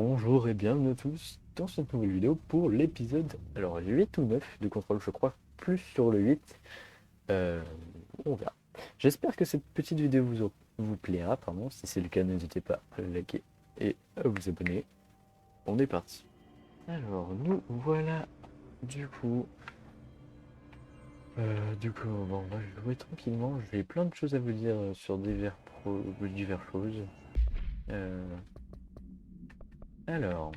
Bonjour et bienvenue à tous dans cette nouvelle vidéo pour l'épisode 8 ou 9 de Contrôle, je crois, plus sur le 8. Euh, on verra. J'espère que cette petite vidéo vous plaira, pardon. Si c'est le cas, n'hésitez pas à liker et à vous abonner. On est parti. Alors, nous voilà bon, on va jouer tranquillement. J'ai plein de choses à vous dire sur diverses choses. Euh, alors,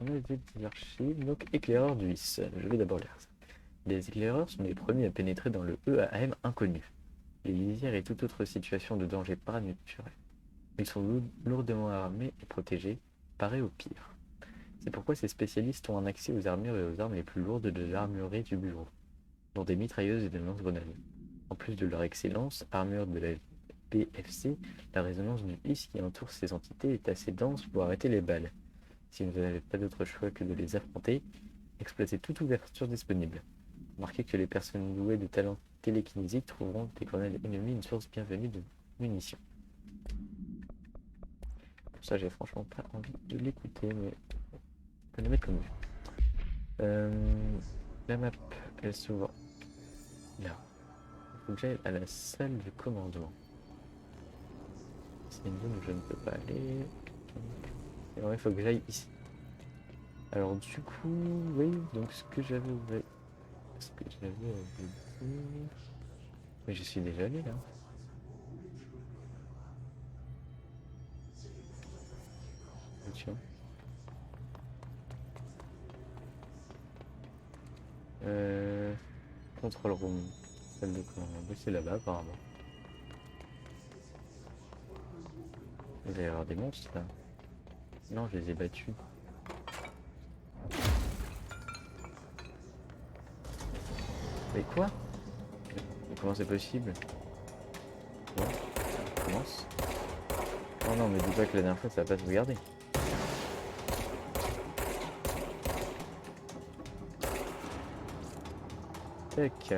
on a des archives, donc éclaireur du vice. Je vais d'abord lire ça. Les éclaireurs sont les premiers à pénétrer dans le EAM inconnu, les lisières et toute autre situation de danger paranormal. Ils sont lourdement armés et protégés, parés au pire. C'est pourquoi ces spécialistes ont un accès aux armures et aux armes les plus lourdes de l'armurerie du bureau, dont des mitrailleuses et des lance-grenades. En plus de leur excellence, armure de la BFC, la résonance du hisse qui entoure ces entités est assez dense pour arrêter les balles. Si vous n'avez pas d'autre choix que de les affronter, exploitez toute ouverture disponible. Remarquez que les personnes douées de talents télékinésiques trouveront des grenades ennemies une source bienvenue de munitions. Pour ça, j'ai franchement pas envie de l'écouter, mais on peut le mettre comme vue. La map, elle s'ouvre là. Il faut que j'aille à la salle de commandement. C'est une zone où je ne peux pas aller. Et alors, il faut que j'aille ici. Alors du coup, oui, donc ce que j'avais à vous dire... Mais je suis déjà allé là. Tiens. Control room. Salle de commandement. Oui, c'est là-bas apparemment. Il va y avoir des monstres là. Non, je les ai battus. Mais quoi? Mais comment c'est possible? Bon, on commence. Oh non, mais dis pas que la dernière fois ça va pas sauvegarder. Tac.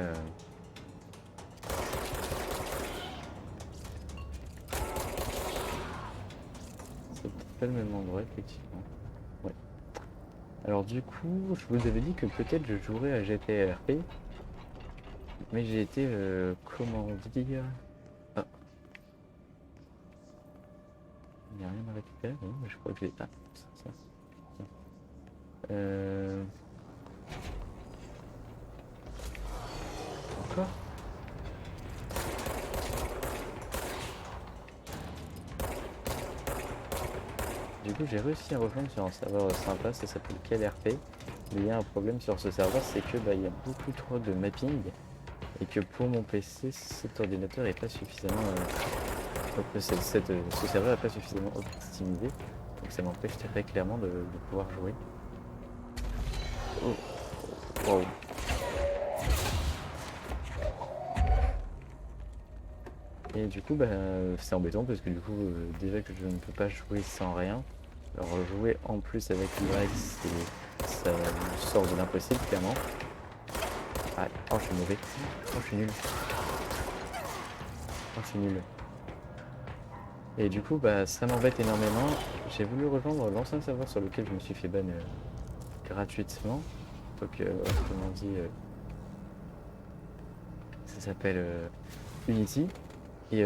C'est peut-être pas le même endroit, effectivement. Ouais. Alors du coup, je vous avais dit que peut-être je jouerais à GTRP. Mais j'ai été, comment dire... Ah. Il n'y a rien à récupérer, non, mais je crois que j'ai... Ah, ça. Encore? Du coup, j'ai réussi à rejoindre sur un serveur sympa, ça s'appelle KLRP. Mais il y a un problème sur ce serveur, c'est que il y a beaucoup trop de mapping et que pour mon PC, cet ordinateur est pas suffisamment, ce serveur n'est pas suffisamment optimisé, donc ça m'empêche très clairement de pouvoir jouer. Oh, wow. Et du coup, c'est embêtant parce que du coup, déjà que je ne peux pas jouer sans rien, alors jouer en plus avec l'iOS, ça sort de l'impossible clairement. Ah, oh, je suis mauvais. Oh, je suis nul. Oh, je suis nul. Et du coup, ça m'embête énormément. J'ai voulu rejoindre l'ancien serveur sur lequel je me suis fait ban gratuitement. Donc, autrement dit, ça s'appelle Unity. Et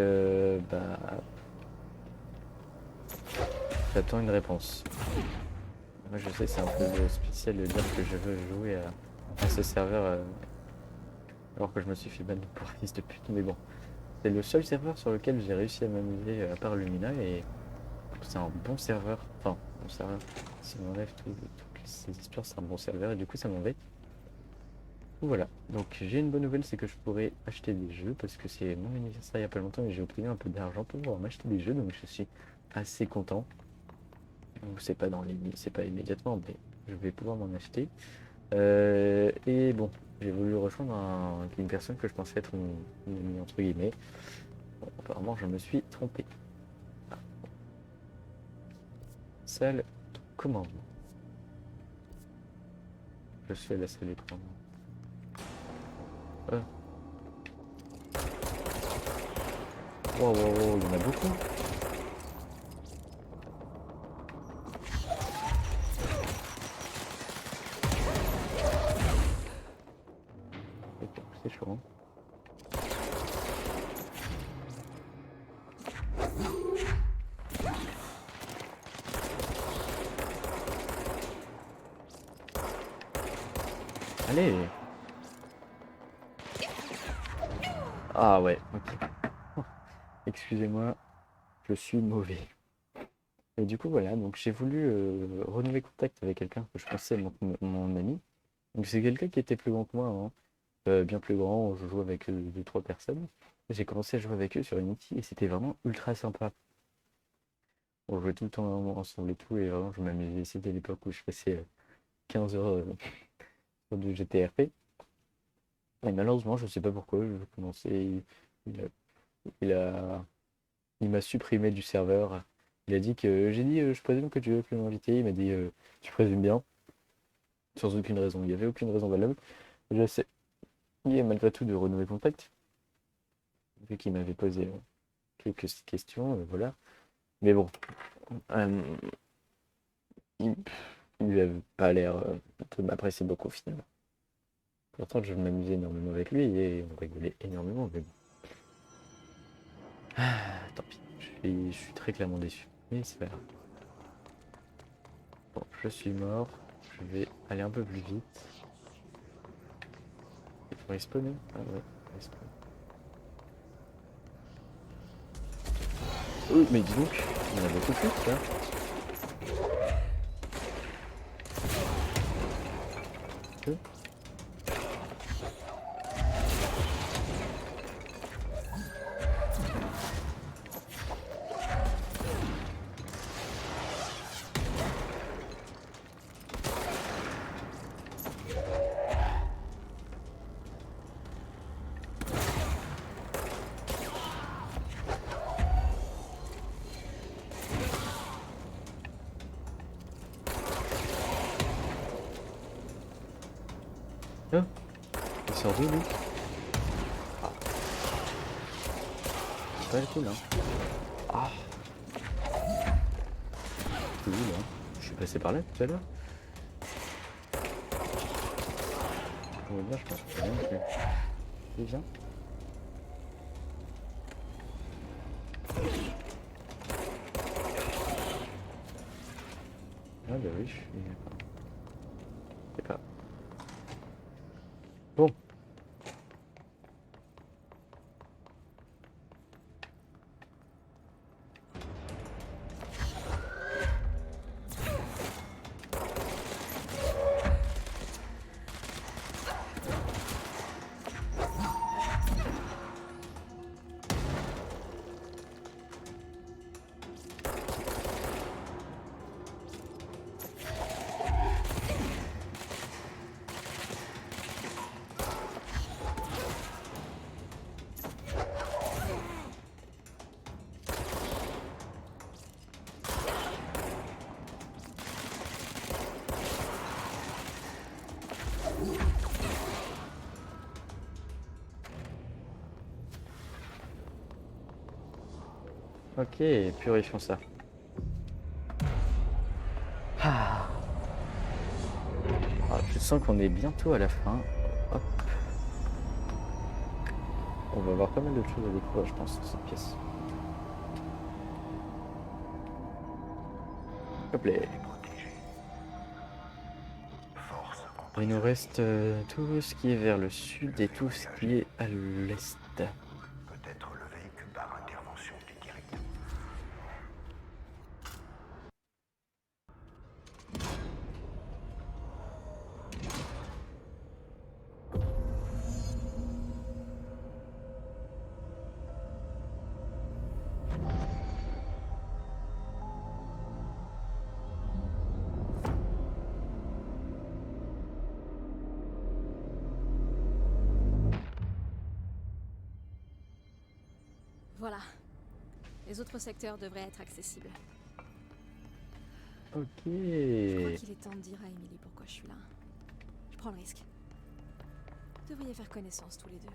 j'attends une réponse. Moi, je sais, c'est un peu spécial de dire que je veux jouer à ce serveur alors que je me suis fait ban pour fils de pute, mais bon. C'est le seul serveur sur lequel j'ai réussi à m'amuser à part Lumina et c'est un bon serveur. Enfin, bon serveur. Si on enlève toutes ces histoires, c'est un bon serveur et du coup ça m'embête. Voilà, donc j'ai une bonne nouvelle, c'est que je pourrais acheter des jeux parce que c'est mon anniversaire il n'y a pas longtemps et j'ai obtenu un peu d'argent pour pouvoir m'acheter des jeux, donc je suis assez content. C'est pas c'est pas immédiatement, mais je vais pouvoir m'en acheter. Et bon, j'ai voulu rejoindre une personne que je pensais être une amie entre guillemets. Bon, apparemment, je me suis trompé. Ah. Salle de commandement. Je suis à la salle de commandement. Ah. Wow, wow, wow, il y en a beaucoup. c'est chaud. Hein. Allez. Ah ouais, ok. Excusez-moi, je suis mauvais. Et du coup voilà, donc j'ai voulu renouer contact avec quelqu'un que je pensais mon ami. Donc c'est quelqu'un qui était plus grand que moi, hein. Bien plus grand, je joue avec deux, trois personnes. J'ai commencé à jouer avec eux sur Unity et c'était vraiment ultra sympa. On jouait tout le temps ensemble et tout, et vraiment je m'amusais. C'était l'époque où je passais 15 heures sur du GTRP. Et malheureusement, je sais pas pourquoi, je commençais. Il a, il a- il m'a supprimé du serveur. Il a dit que j'ai dit je présume que tu veux plus m'inviter. Il m'a dit tu présumes bien, sans aucune raison. Il n'y avait aucune raison valable. J'ai essayé malgré tout de renouer contact, vu qu'il m'avait posé quelques questions, voilà. Mais bon, euh, il n'avait pas l'air de m'apprécier beaucoup finalement. Pourtant, je m'amusais énormément avec lui et on rigolait énormément, mais bon. Ah, tant pis, je suis très clairement déçu. Mais c'est pas grave. Bon, je suis mort. Je vais aller un peu plus vite. Il faut respawner. Ah ouais, respawn. Oh, mais dis donc, il y en a beaucoup plus, ça. Euh, Oh, il sort d'où, lui? Ah, c'est pas le cool, hein. Ah, c'est où, là? Je suis passé par là tout à l'heure. On va dire, je pense que rien non plus. Il vient. Ah bah oui, je suis... Je sais pas. Bon, ok, purifions ça. Ah, ah, je sens qu'on est bientôt à la fin. Hop, on va avoir pas mal de choses à découvrir, je pense, dans cette pièce. Hop là. Il nous reste tout ce qui est vers le sud et tout ce qui est à l'est. Peut-être le véhicule par intervention du directeur. Voilà. Les autres secteurs devraient être accessibles. Ok. Je crois qu'il est temps de dire à Emily pourquoi je suis là. Je prends le risque. Vous devriez faire connaissance tous les deux.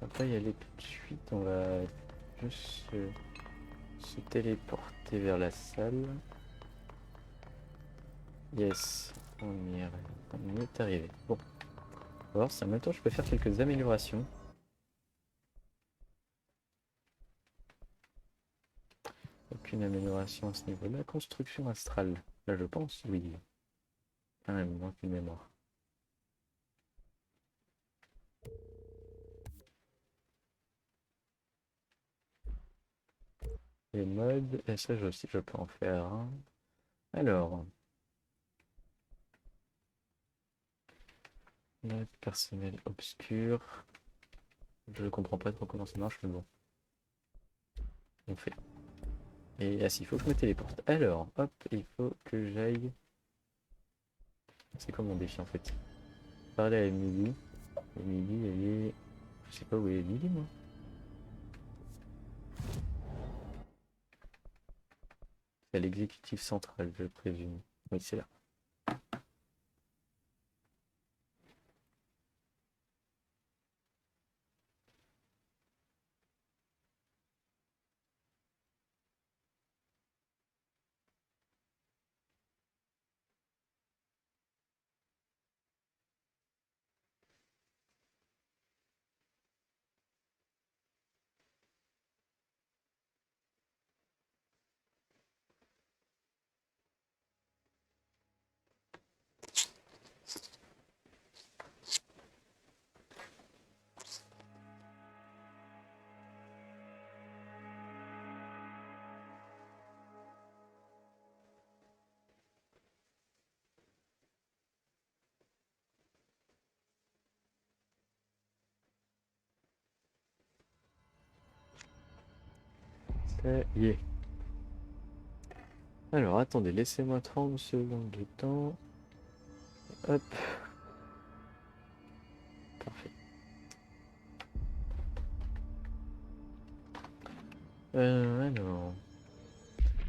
On va pas y aller tout de suite, on va juste se téléporter vers la salle. Yes, on y est arrivé. Bon, on va voir si en même temps je peux faire quelques améliorations. Aucune amélioration à ce niveau-là. Construction astrale. Là je pense, oui. Quand même, moins qu'une mémoire. Les modes, et ça aussi je peux en faire un. Alors, mode personnel obscur. Je comprends pas trop comment ça marche, mais bon. On fait. Et ah si, il faut que je me téléporte. Alors, hop, il faut que j'aille. C'est quoi mon défi en fait? Parler à Emily. Emily, elle est. Je sais pas où est Emily, moi. C'est à l'exécutif central, je présume. Oui, c'est là. Ça y est. Alors, attendez, laissez-moi 30 secondes de temps. Hop. Parfait. Alors.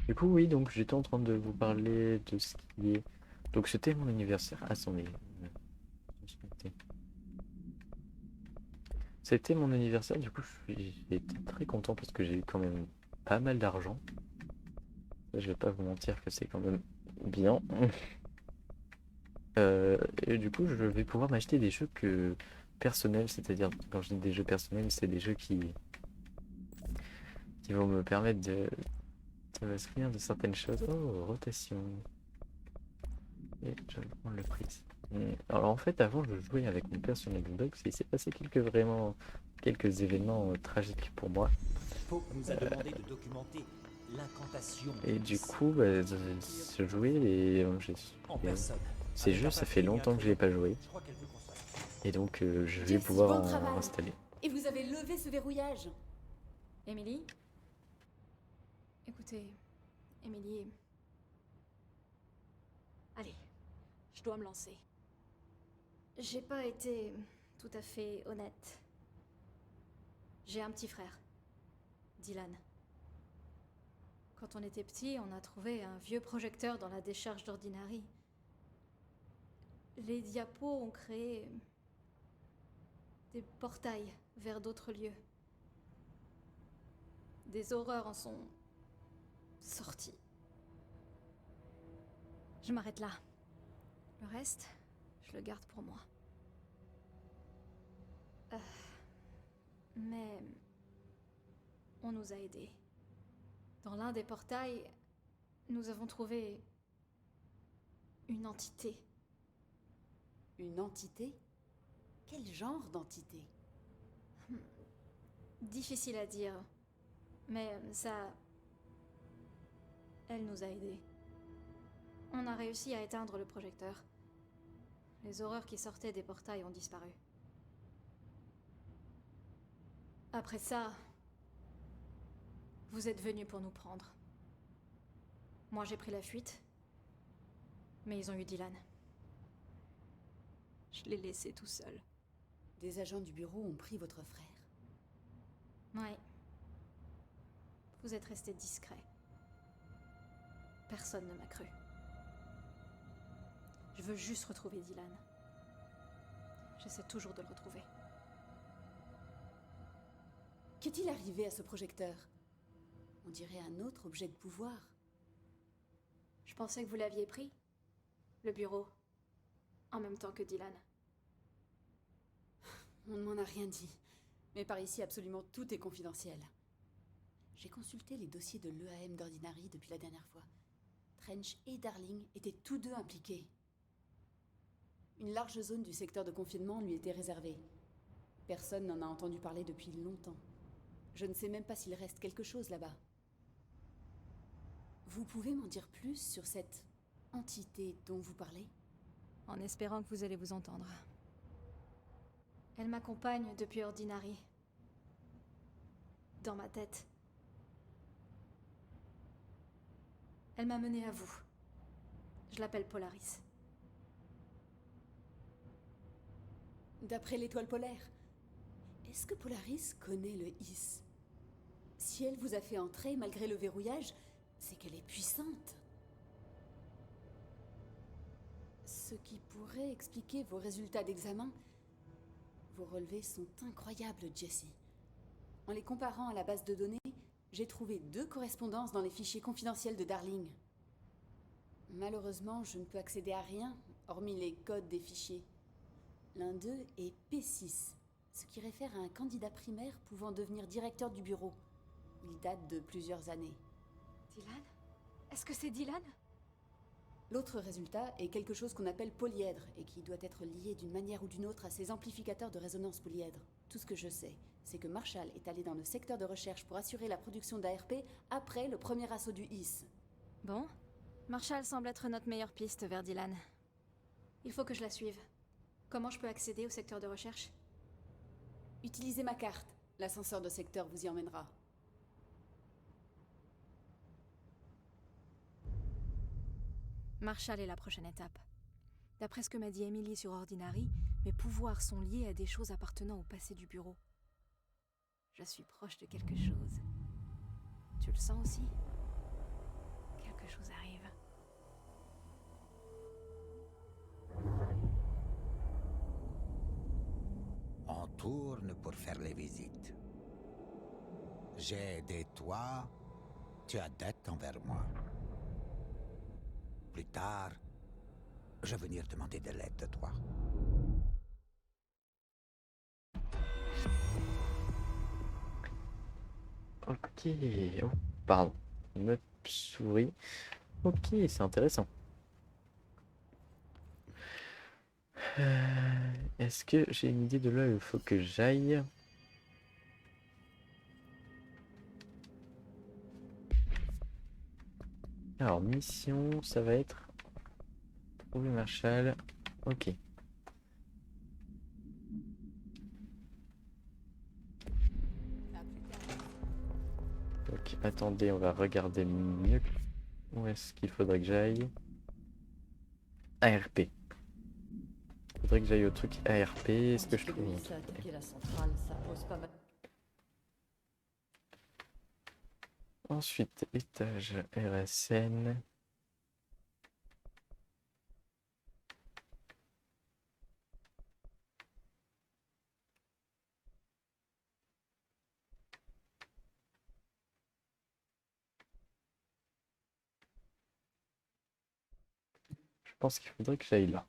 Du coup, oui, donc j'étais en train de vous parler de ce qui est. Donc, c'était mon anniversaire. Attendez. C'était mon anniversaire, du coup, j'ai été très content parce que j'ai eu quand même pas mal d'argent. Je vais pas vous mentir que c'est quand même bien. Et du coup, je vais pouvoir m'acheter des jeux personnels, c'est-à-dire, quand je dis des jeux personnels, c'est des jeux qui vont me permettre de me souvenir de certaines choses. Oh, rotation. Et je vais prendre le prix. Alors en fait, avant, je jouais avec mon personnel dog, il s'est passé quelques événements tragiques pour moi. Poe nous a demandé de documenter l'incantation. Et du coup, bah, je jouais et En personne. ces Avec jeux, un ça fait papier et un longtemps que je n'ai crayon. pas joué. Je crois qu'elle veut qu'on soit. Et donc, je vais Jessie, pouvoir bon en travail. installer. Et vous avez levé ce verrouillage. Emily? Écoutez, Emily. Allez, je dois me lancer. J'ai pas été tout à fait honnête. J'ai un petit frère, Dylan. Quand on était petit, on a trouvé un vieux projecteur dans la décharge d'Ordinary. Les diapos ont créé des portails vers d'autres lieux. Des horreurs en sont sorties. Je m'arrête là. Le reste, je le garde pour moi. Mais on nous a aidés. Dans l'un des portails, nous avons trouvé une entité. Une entité? Quel genre d'entité? Difficile à dire, mais ça... Elle nous a aidés. On a réussi à éteindre le projecteur. Les horreurs qui sortaient des portails ont disparu. Après ça, vous êtes venus pour nous prendre. Moi, j'ai pris la fuite, mais ils ont eu Dylan. Je l'ai laissé tout seul. Des agents du bureau ont pris votre frère. Ouais. Vous êtes resté discret. Personne ne m'a cru. Je veux juste retrouver Dylan. J'essaie toujours de le retrouver. Qu'est-il arrivé à ce projecteur? On dirait un autre objet de pouvoir. Je pensais que vous l'aviez pris. le bureau, en même temps que Dylan. On ne m'en a rien dit. Mais par ici, absolument tout est confidentiel. J'ai consulté les dossiers de l'EAM d'Ordinary depuis la dernière fois. Trench et Darling étaient tous deux impliqués. Une large zone du secteur de confinement lui était réservée. Personne n'en a entendu parler depuis longtemps. Je ne sais même pas s'il reste quelque chose là-bas. Vous pouvez m'en dire plus sur cette entité dont vous parlez ? En espérant que vous allez vous entendre. Elle m'accompagne depuis Ordinary. Dans ma tête. Elle m'a menée à vous. Je l'appelle Polaris. D'après l'étoile polaire, est-ce que Polaris connaît le IS ? Si elle vous a fait entrer malgré le verrouillage, c'est qu'elle est puissante. Ce qui pourrait expliquer vos résultats d'examen. Vos relevés sont incroyables, Jessie. En les comparant à la base de données, j'ai trouvé 2 correspondances dans les fichiers confidentiels de Darling. Malheureusement, je ne peux accéder à rien, hormis les codes des fichiers. L'un d'eux est P6, ce qui réfère à un candidat primaire pouvant devenir directeur du bureau. Il date de plusieurs années. Dylan ? Est-ce que c'est Dylan ? L'autre résultat est quelque chose qu'on appelle polyèdre et qui doit être lié d'une manière ou d'une autre à ces amplificateurs de résonance polyèdre. Tout ce que je sais, c'est que Marshall est allé dans le secteur de recherche pour assurer la production d'ARP après le premier assaut du IS. Bon, Marshall semble être notre meilleure piste vers Dylan. Il faut que je la suive. Comment je peux accéder au secteur de recherche ? Utilisez ma carte. L'ascenseur de secteur vous y emmènera. Marshall est la prochaine étape. D'après ce que m'a dit Emily sur Ordinary, mes pouvoirs sont liés à des choses appartenant au passé du bureau. Je suis proche de quelque chose. Tu le sens aussi ? Quelque chose arrive. On tourne pour faire les visites. J'ai aidé toi, tu as dette envers moi. Plus tard, je vais venir demander de l'aide de toi. Ok. Oh, pardon. Me souris. Ok, c'est intéressant. Est-ce que j'ai une idée de là où il faut que j'aille? Alors, mission, ça va être trouver Marshall. Ok. Donc, attendez, on va regarder mieux. Où est-ce qu'il faudrait que j'aille? ARP. Faudrait que j'aille au truc ARP. Est-ce que je trouve un truc? attaquer la centrale, ça pose pas mal. Ensuite, étage RSN. Je pense qu'il faudrait que j'aille là.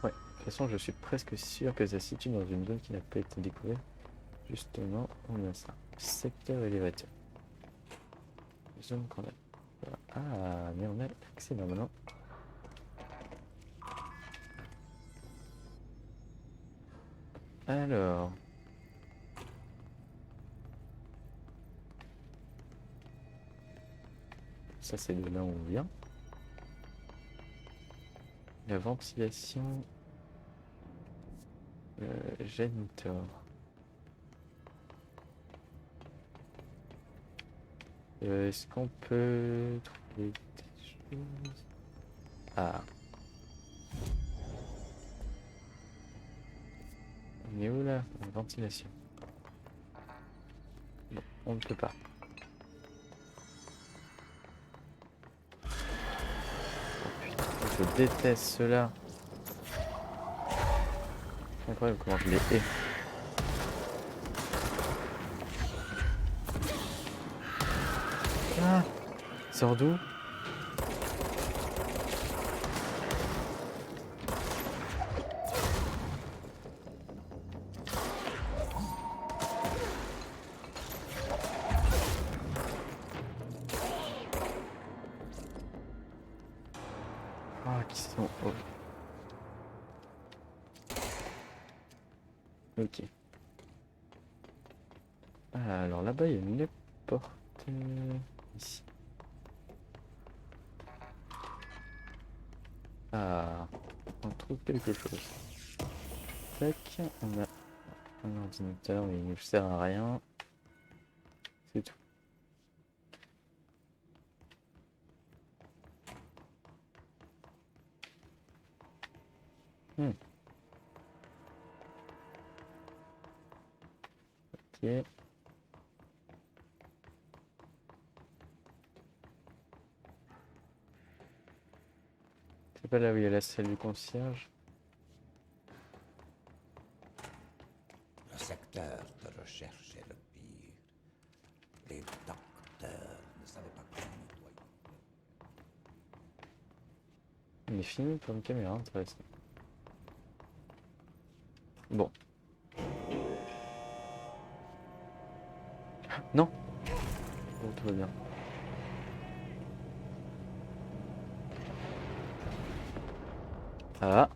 Ouais, de toute façon, je suis presque sûr que ça se situe dans une zone qui n'a pas été découverte. Justement, on a ça. Secteur élévateur. Zone qu'on a. Ah, mais on a accès maintenant. Alors. Ça, c'est de là où on vient. La ventilation. Génitor. Est-ce qu'on peut trouver des choses? Ah. On est où là? Ventilation. Bon, on ne peut pas. Oh putain, je déteste cela. C'est incroyable comment je les hais. Ah! Il sort d'où? Ah, qui sont... Oh. Ok. Ah, alors là-bas, il y a une porte... ici. Ah, on trouve quelque chose. Tac, on a un ordinateur, mais il ne sert à rien. C'est tout. Ok. C'est pas là où il y a la salle du concierge. Le secteur de recherche est le pire. Les docteurs ne savaient pas comment nettoyer. Il est fini pour une caméra, intéressant. Bon. Non! Bon, tout va bien. Ah!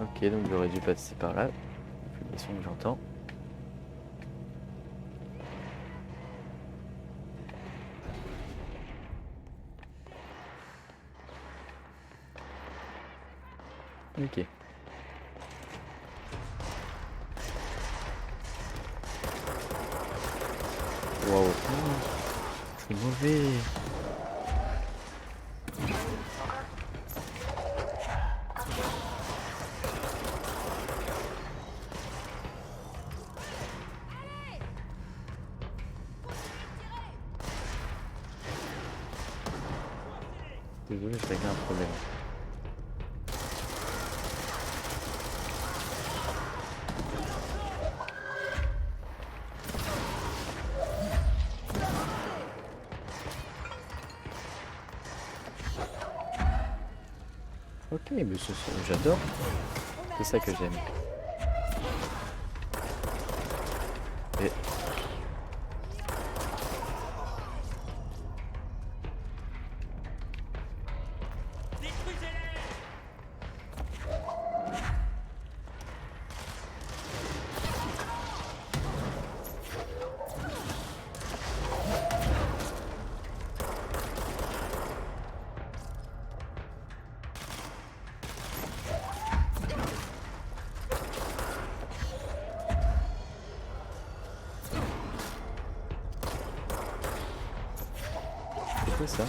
Ok, donc j'aurais dû passer par là. C'est le son que j'entends. Ok. Waouh. C'est mauvais. Désolé, j'ai réglé un problème. Ok, mais j'adore. C'est ça que j'aime. Et... c'est quoi ça?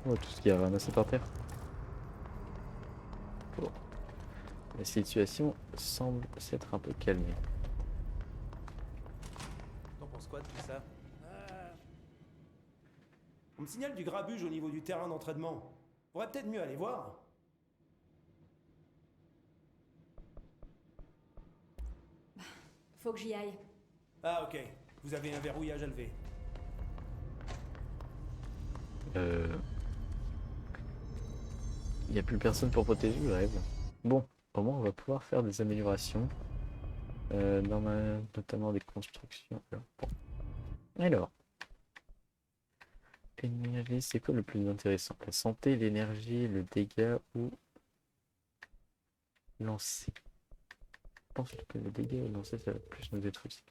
Oh, tout ce qu'il y a ramassé par terre. Bon. La situation semble s'être un peu calmée. T'en penses quoi de tout ça? On me signale du grabuge au niveau du terrain d'entraînement. Faudrait peut-être mieux aller voir. Faut que j'y aille. Ah ok, vous avez un verrouillage à lever. Il n'y a plus personne pour protéger le rêve. Bon, au moins on va pouvoir faire des améliorations. Notamment des constructions. Alors. Énergie, c'est quoi le plus intéressant? La santé, l'énergie, le dégât ou lancer? Je pense que le dégât ou lancer, ça va plus nous être utile.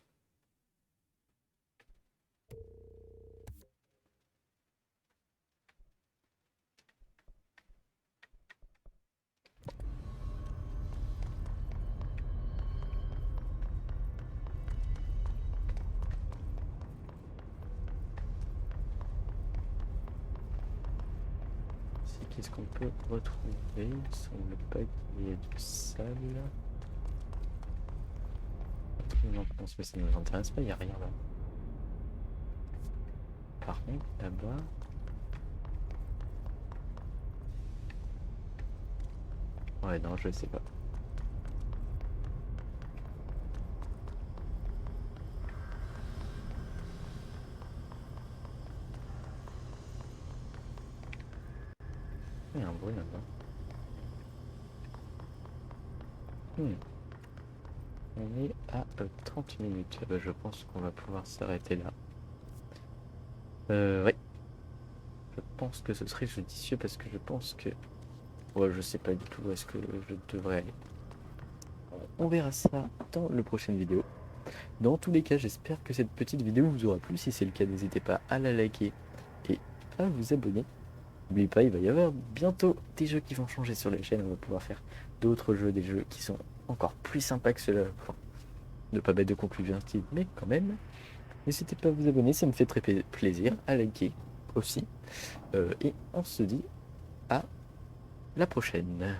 Qu'est-ce qu'on peut retrouver? Il ne semble pas qu'il y ait du sale. Non, mais ça ne nous intéresse pas, il n'y a rien là. Par contre, là-bas... Ouais, non, je sais pas. Il y a un bruit là-bas. On est à 30 minutes. Bah, je pense qu'on va pouvoir s'arrêter là. Ouais. Je pense que ce serait judicieux parce que je pense que... Ouais, je sais pas du tout où est-ce que je devrais aller. On verra ça dans le prochaine vidéo. Dans tous les cas, j'espère que cette petite vidéo vous aura plu. Si c'est le cas, n'hésitez pas à la liker et à vous abonner. N'oubliez pas, il va y avoir bientôt des jeux qui vont changer sur la chaîne. On va pouvoir faire d'autres jeux, des jeux qui sont encore plus sympas que ceux-là. Enfin, ne pas mettre de conclusion style, mais quand même. N'hésitez pas à vous abonner, ça me fait très plaisir. À liker aussi. Et on se dit à la prochaine.